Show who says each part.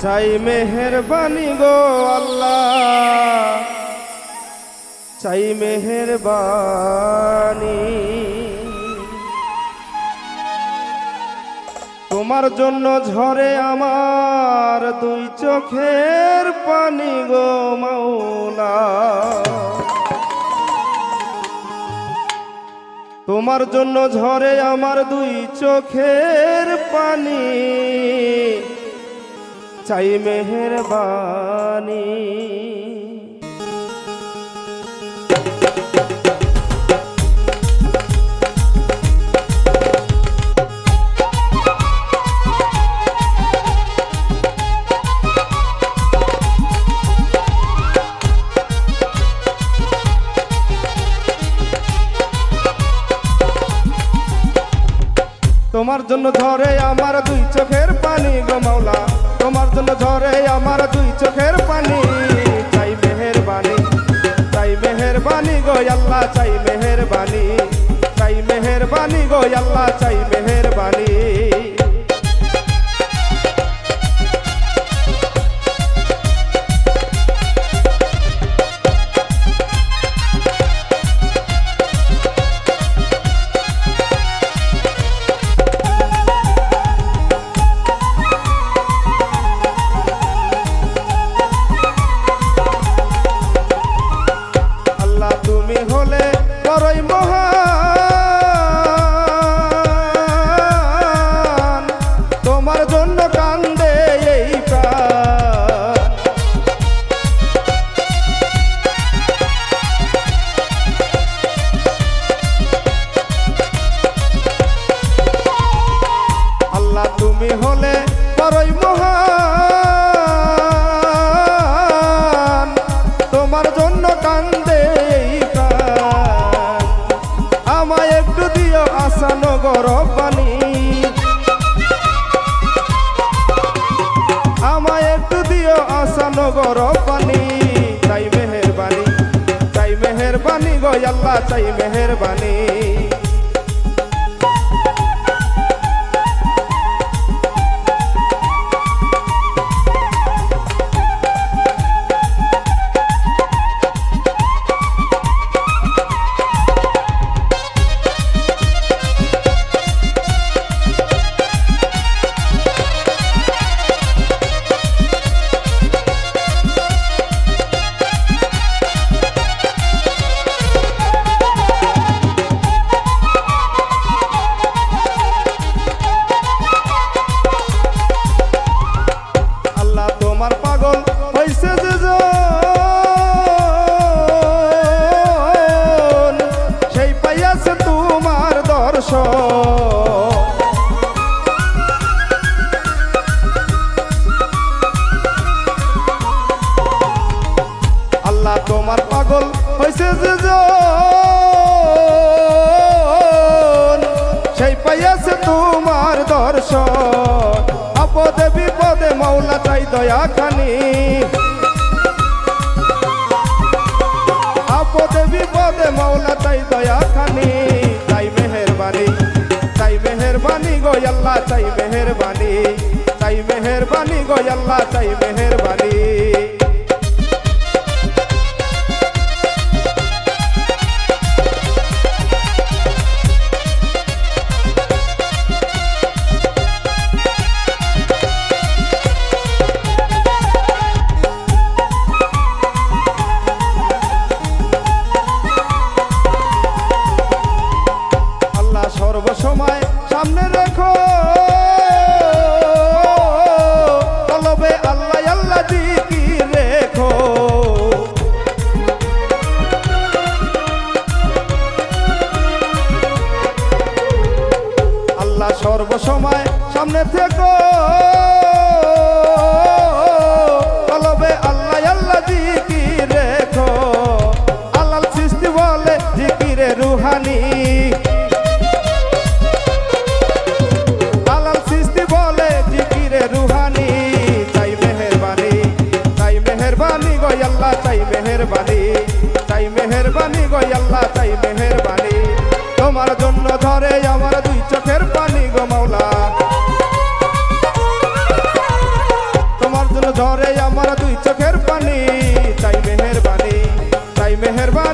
Speaker 1: চাই মেহেরবানি গো আল্লাহ, চাই মেহেরবানি। তোমার জন্য ঝরে আমার দুই চোখের পানি গো মাওলা, তোমার জন্য ঝরে আমার দুই চোখের পানি, চাই মেহেরবানি। তোমার জন্য ঝরে আমার দুই চোখের পানি গো মাওলা, তোমার জন্য ঝরে আমার দুই চোখের পানি, চাই মেহেরবানি, চাই মেহেরবানি গো আল্লাহ, চাই মেহেরবানি, চাই মেহেরবানি গো আল্লাহ, চাই মেহেরবানি। তুমি হলে বড়ই মহান, তোমার জন্য কান্দে এই প্রাণ। আল্লাহ তুমি হলে বড়ই মহান, তোমার জন্য কান্দে আসানো গরম পানি, আমায় একটু দিও আসানো গরম পানি, চাই মেহেরবানি, চাই মেহেরবানি গো আল্লাহ, চাই মেহেরবানি। আল্লাহ তোমার পাগল হয়েছে যে সেই পাইয়াছে তোমার দর্শন, আপদে বিপদে মাওলা চাই দয়া খানি, আপদে বিপদে মাওলা চাই দয়া খানি, চাই মেহেরবানি, চাই মেহেরবানি গো আল্লাহ, চাই মেহেরবানি, চাই মেহেরবানি গো আল্লাহ, চাই মেহেরবানি। সর্বসময় সামনে রেখো কলবে আল্লাহ আল্লাহ জিকির রেখো, আল্লাহ সর্বসময় সামনে থেকো কলবে আল্লাহ আল্লাহ জিকির রেখো, আল্লাহ সৃষ্টি বলে জিকিরে রুহানি, রুহানি, চাই মেহেরবানি, চাই মেহেরবানি গো আল্লাহ, চাই মেহেরবানি, চাই মেহেরবানি গো আল্লাহ, চাই মেহেরবানি। তোমার জন্য ধরে আমার দুই চোখের পানি গো মাওলা, তোমার ঝরে আমার দুই চোখের পানি, তাই মেহেরবানি, তাই মেহেরবানি।